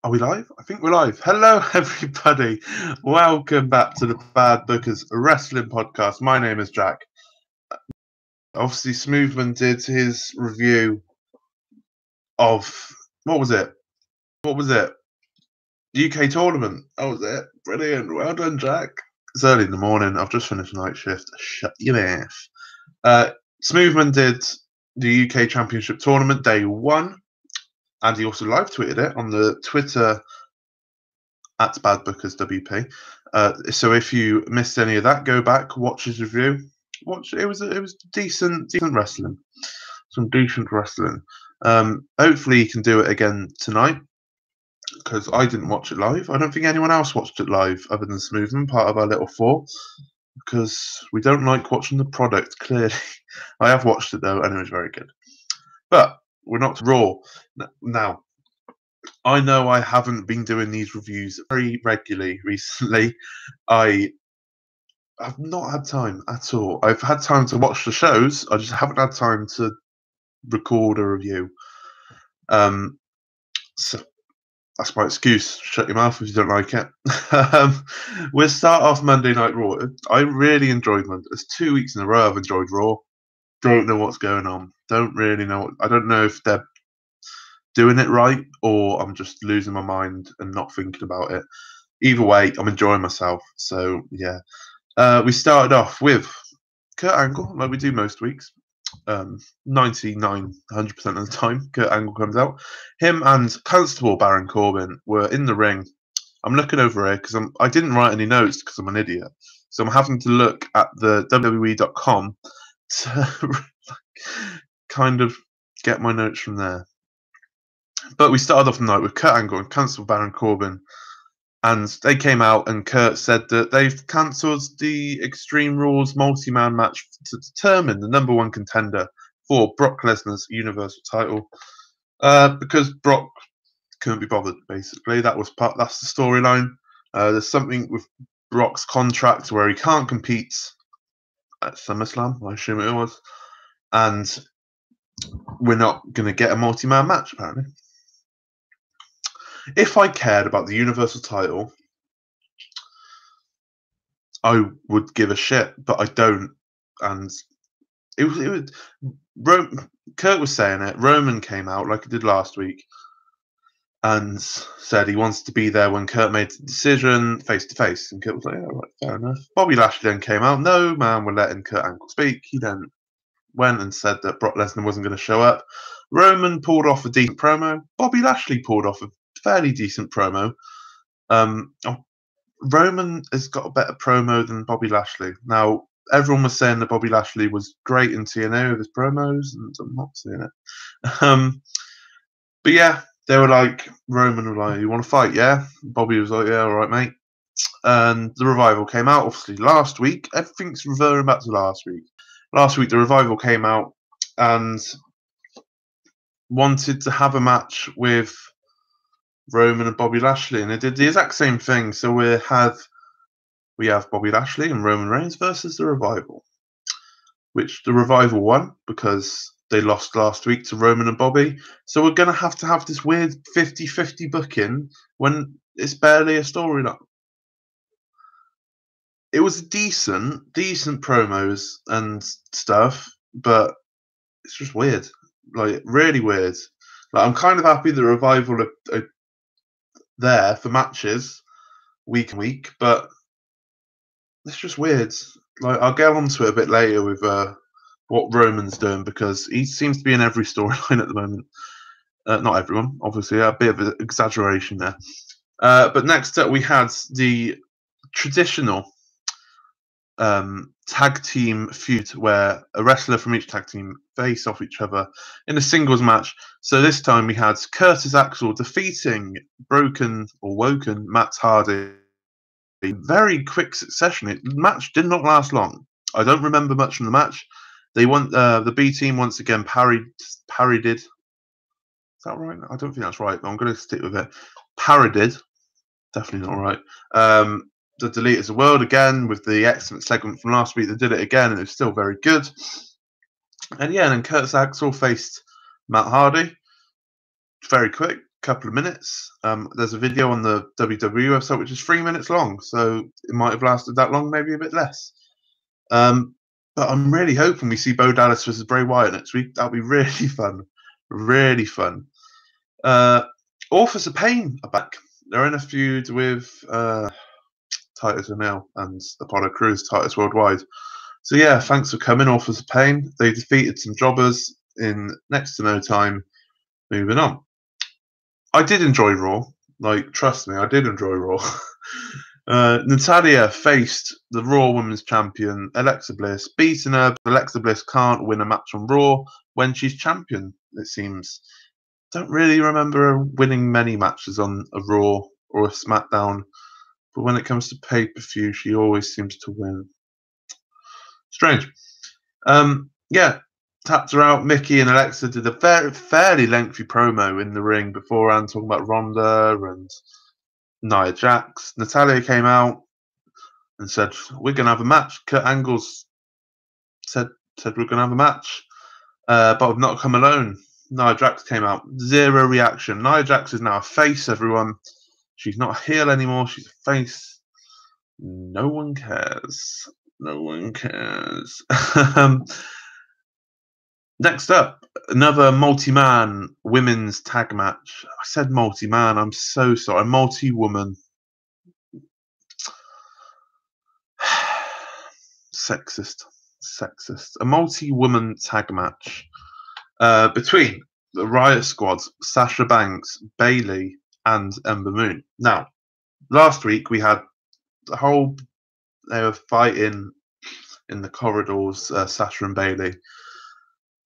Are we live? I think we're live. Hello, everybody. Welcome back to the Bad Bookers Wrestling Podcast. My name is Jack. Obviously, Smoothman did his review of what was it? UK tournament. That was it. Brilliant. Well done, Jack. It's early in the morning. I've just finished night shift. Shut your mouth. Smoothman did the UK Championship tournament day one, and he also live tweeted it on the Twitter at BadBookersWP. So if you missed any of that, go back, watch his review. Watch it was decent wrestling. Some decent wrestling. Hopefully he can do it again tonight, because I didn't watch it live. I don't think anyone else watched it live other than Smoothman, part of our little four, because we don't like watching the product, clearly. I have watched it though, and it was very good. But we're not Raw. Now, I know I haven't been doing these reviews very regularly recently. I've not had time at all. I've had time to watch the shows. I just haven't had time to record a review. So that's my excuse. Shut your mouth if you don't like it. We'll start off Monday Night Raw. I really enjoyed Monday. It's 2 weeks in a row I've enjoyed Raw. Don't know what's going on. Don't really know. I don't know if they're doing it right or I'm just losing my mind and not thinking about it. Either way, I'm enjoying myself. So yeah, we started off with Kurt Angle, like we do most weeks. 99, 100% of the time, Kurt Angle comes out. Him and Constable Baron Corbin were in the ring. I'm looking over here because I didn't write any notes because I'm an idiot. So I'm having to look at the WWE.com to kind of get my notes from there. But we started off the night with Kurt Angle and Constable Baron Corbin. And they came out and Kurt said that they've cancelled the Extreme Rules multi-man match to determine the number one contender for Brock Lesnar's Universal title. Because Brock couldn't be bothered, basically. That's the storyline. There's something with Brock's contract where he can't compete at SummerSlam, I assume it was. And we're not going to get a multi-man match, apparently. If I cared about the Universal title, I would give a shit, but I don't. And it was Kurt was saying it. Roman came out like he did last week and said he wants to be there when Kurt made the decision face to face. And Kurt was like, "Yeah, right, fair enough." Bobby Lashley then came out. No, man, we're letting Kurt Angle speak. He then went and said that Brock Lesnar wasn't going to show up. Roman pulled off a decent promo. Bobby Lashley pulled off a fairly decent promo. Roman has got a better promo than Bobby Lashley. Now, everyone was saying that Bobby Lashley was great in TNA with his promos, and I'm not seeing it. But yeah, they were like, Roman was like, "You want to fight, yeah?" Bobby was like, "Yeah, all right, mate." And the Revival came out, obviously, last week. Everything's reverting back to last week. Last week, the Revival came out and wanted to have a match with Roman and Bobby Lashley, and they did the exact same thing. So we have Bobby Lashley and Roman Reigns versus the Revival, which the Revival won because they lost last week to Roman and Bobby. So we're going to have this weird 50-50 booking when it's barely a storyline. It was decent promos and stuff, but it's just weird, like really weird. Like I'm kind of happy the Revival are there for matches week and week, but it's just weird. Like I'll get onto it a bit later with what Roman's doing because he seems to be in every storyline at the moment. Not everyone, obviously, a bit of an exaggeration there. But next up, we had the traditional tag team feud where a wrestler from each tag team face off each other in a singles match. So this time we had Curtis Axel defeating woken Matt Hardy. Very quick succession. The match did not last long. I don't remember much from the match. They won. The B team once again parried. Is that right? I don't think that's right, but I'm going to stick with it. Parodied. Definitely not right. The Deleters of the World again with the excellent segment from last week. They did it again, and it was still very good. And yeah, and then Curtis Axel faced Matt Hardy. Very quick. couple of minutes. There's a video on the WWE website which is 3 minutes long, so it might have lasted that long, maybe a bit less. But I'm really hoping we see Bo Dallas versus Bray Wyatt next week. That'll be really fun. Really fun. Authors of Pain are back. They're in a feud with Titus O'Neil and Apollo Crews, Titus Worldwide. So yeah, thanks for coming, Authors of Pain. They defeated some jobbers in next to no time. Moving on. I did enjoy Raw. Like, trust me, I did enjoy Raw. Natalya faced the Raw Women's Champion, Alexa Bliss, beating her. But Alexa Bliss can't win a match on Raw when she's champion, it seems. Don't really remember her winning many matches on a Raw or a SmackDown. But when it comes to pay-per-view, she always seems to win. Strange. Yeah, tapped her out. Mickey and Alexa did a fairly lengthy promo in the ring beforehand, talking about Ronda and Nia Jax. Natalya came out and said, "We're going to have a match." Kurt Angle's said we're going to have a match, but I've not come alone. Nia Jax came out. Zero reaction. Nia Jax is now a face, everyone. She's not a heel anymore. She's a face. No one cares. No one cares. Next up, another multi-man women's tag match. I said multi-man. I'm so sorry. Multi-woman. Sexist. A multi-woman tag match between the Riot Squad, Sasha Banks, Bayley, and Ember Moon. Now, last week we had the whole. They were fighting in the corridors, Sasha and Bayley.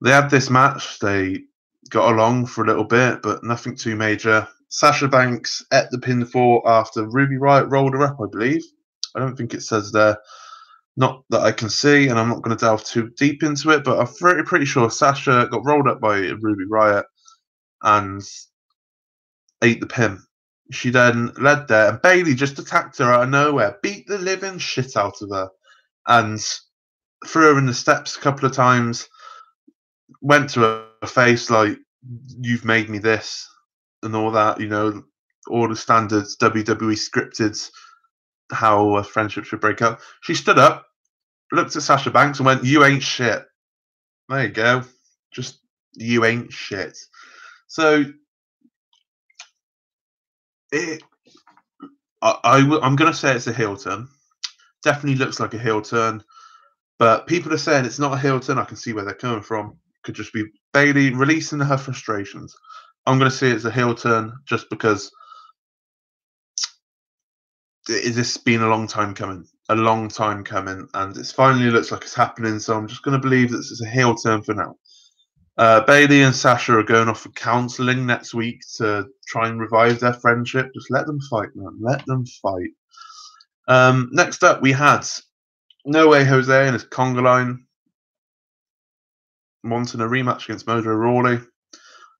They had this match. They got along for a little bit, but nothing too major. Sasha Banks ate the pinfall after Ruby Riott rolled her up, I believe. I don't think it says there. Not that I can see, and I'm not going to delve too deep into it, but I'm pretty sure Sasha got rolled up by Ruby Riott and ate the pin. She then led there, and Bayley just attacked her out of nowhere, beat the living shit out of her, and threw her in the steps a couple of times, went to her face like, "You've made me this," and all that, all the standards WWE scripted how a friendship should break up. She stood up, looked at Sasha Banks and went, "You ain't shit." There you go. Just, you ain't shit. So I'm going to say it's a heel turn. Definitely looks like a heel turn. But people are saying it's not a heel turn. I can see where they're coming from. Could just be Bayley releasing her frustrations. I'm going to say it's a heel turn just because this has been a long time coming. And it finally looks like it's happening. So I'm just going to believe that this is a heel turn for now. Bayley and Sasha are going off for counselling next week to try and revive their friendship. Just let them fight, man. Let them fight. Next up, we had No Way Jose and his conga line wanting a rematch against Mojo Rawley.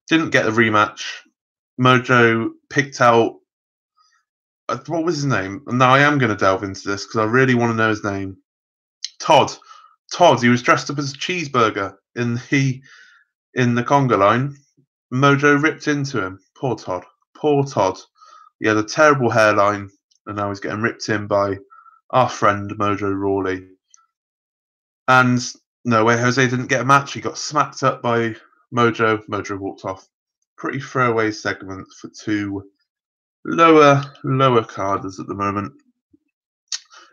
Didn't get a rematch. Mojo picked out. What was his name? Now I am going to delve into this because I really want to know his name. Todd. He was dressed up as a cheeseburger in the conga line. Mojo ripped into him. Poor Todd. He had a terrible hairline, and now he's getting ripped in by our friend Mojo Rawley. And No Way Jose didn't get a match. He got smacked up by Mojo. Mojo walked off. Pretty throwaway segment for two lower carders at the moment.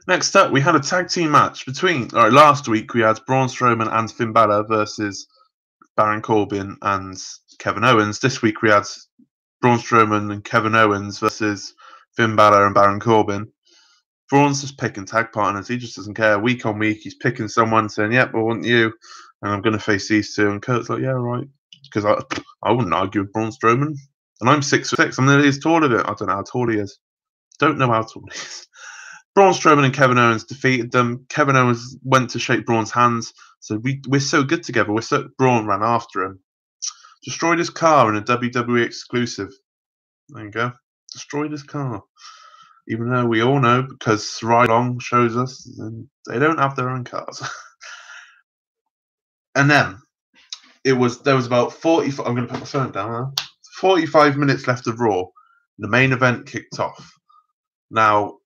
Next up, we had a tag team match between. Last week we had Braun Strowman and Finn Balor versus Baron Corbin and Kevin Owens. This week we had Braun Strowman and Kevin Owens versus Finn Balor and Baron Corbin. Braun's just picking tag partners. He just doesn't care. Week on week, he's picking someone, saying, "Yep, I want you, and I'm going to face these two." And Kurt's like, "Yeah, right," because I wouldn't argue with Braun Strowman, and I'm 6'6". I'm nearly as tall as it. I don't know how tall he is. Don't know how tall he is. Braun Strowman and Kevin Owens defeated them. Kevin Owens went to shake Braun's hands. So we're so good together. Braun ran after him. Destroyed his car in a WWE exclusive. There you go. Destroyed his car. Even though we all know, because Ride Along shows us, they don't have their own cars. And then there was about 40. I'm going to put my phone down now. 45 minutes left of Raw. The main event kicked off. Now,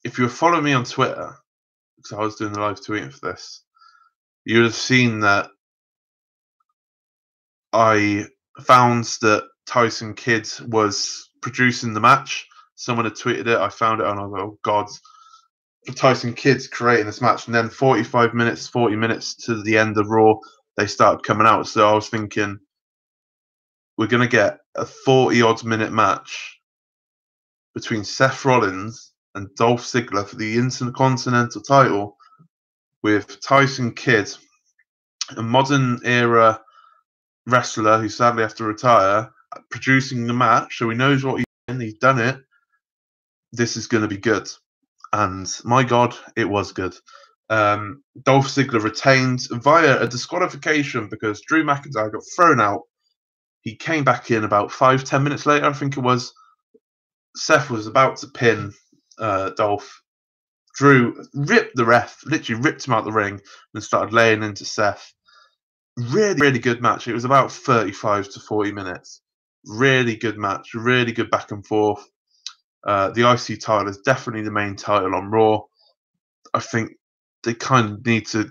if you were following me on Twitter, because I was doing the live tweeting for this, you would have seen that I found that Tyson Kidd was producing the match. Someone had tweeted it. I found it and I was like, oh, God. Tyson Kidd's creating this match. And then 40 minutes to the end of Raw, they started coming out. So I was thinking, we're going to get a 40-odd minute match between Seth Rollins and Dolph Ziggler for the Intercontinental title with Tyson Kidd, a modern era wrestler who sadly has to retire, producing the match, so he knows what he's done it. This is going to be good. And my God, it was good. Dolph Ziggler retained via a disqualification because Drew McIntyre got thrown out. He came back in about 5-10 minutes later, I think it was. Seth was about to pin Dolph. Drew ripped the ref, literally ripped him out the ring and started laying into Seth. Really, really good match. It was about 35 to 40 minutes. Really good match. Really good back and forth. The IC title is definitely the main title on Raw. I think they kind of need to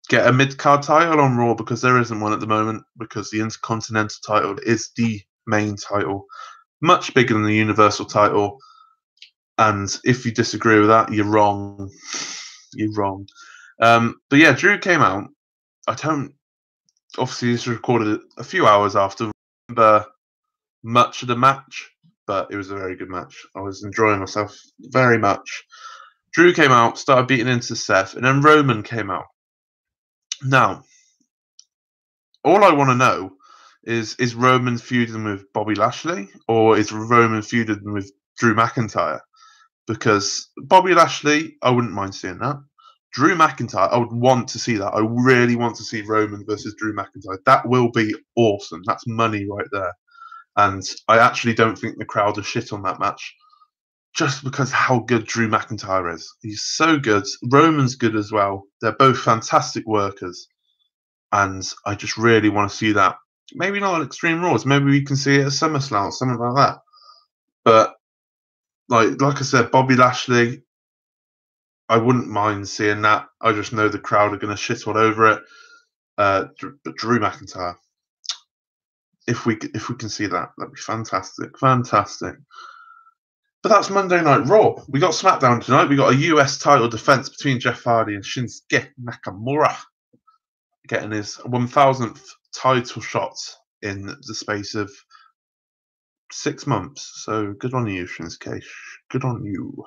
get a mid-card title on Raw because there isn't one at the moment, because the Intercontinental title is the main title. Much bigger than the Universal title. And if you disagree with that, you're wrong. You're wrong. But yeah, Drew came out. Obviously, this was recorded a few hours after. I remember much of the match, but it was a very good match. I was enjoying myself very much. Drew came out, started beating into Seth, and then Roman came out. Now, all I want to know is Roman feuding with Bobby Lashley, or is Roman feuding with Drew McIntyre? Because Bobby Lashley, I wouldn't mind seeing that. Drew McIntyre, I would want to see that. I really want to see Roman versus Drew McIntyre. That will be awesome. That's money right there. And I actually don't think the crowd are shit on that match, just because how good Drew McIntyre is. He's so good. Roman's good as well. They're both fantastic workers. And I just really want to see that. Maybe not at Extreme Rules. Maybe we can see it at SummerSlam, something like that. But like I said, Bobby Lashley, I wouldn't mind seeing that. I just know the crowd are going to shit all over it. But Drew McIntyre, if we can see that, that'd be fantastic, fantastic. But that's Monday Night Raw. We got SmackDown tonight. We got a US title defense between Jeff Hardy and Shinsuke Nakamura, getting his 1,000th title shot in the space of 6 months. So good on you, Shinsuke. Good on you.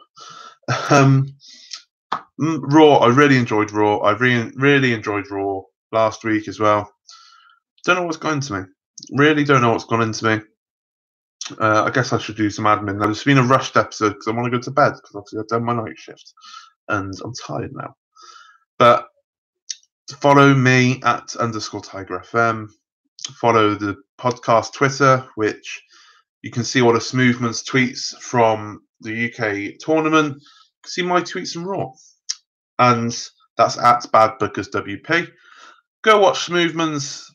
Raw, I really enjoyed Raw. I really enjoyed Raw last week as well. Don't know what's gone into me. Really don't know what's gone into me. I guess I should do some admin. Now, it's been a rushed episode because I want to go to bed because obviously I've done my night shift and I'm tired now. But follow me at _TigerFM. Follow the podcast Twitter, which you can see all the Smoothman's tweets from the UK tournament. See my tweets from Raw. And that's at BadBookersWP. Go watch Smoothman's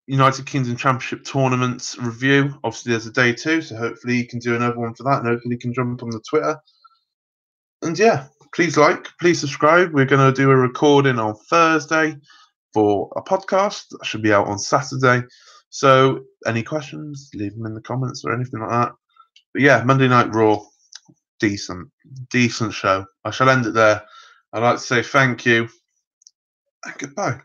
United Kingdom Championship Tournament review. Obviously, there's a day 2, so hopefully you can do another one for that, and hopefully you can jump on the Twitter. And yeah, please please subscribe. We're going to do a recording on Thursday for a podcast that should be out on Saturday. So any questions, leave them in the comments or anything like that. But yeah, Monday Night Raw, decent show. I shall end it there. I'd like to say thank you and goodbye.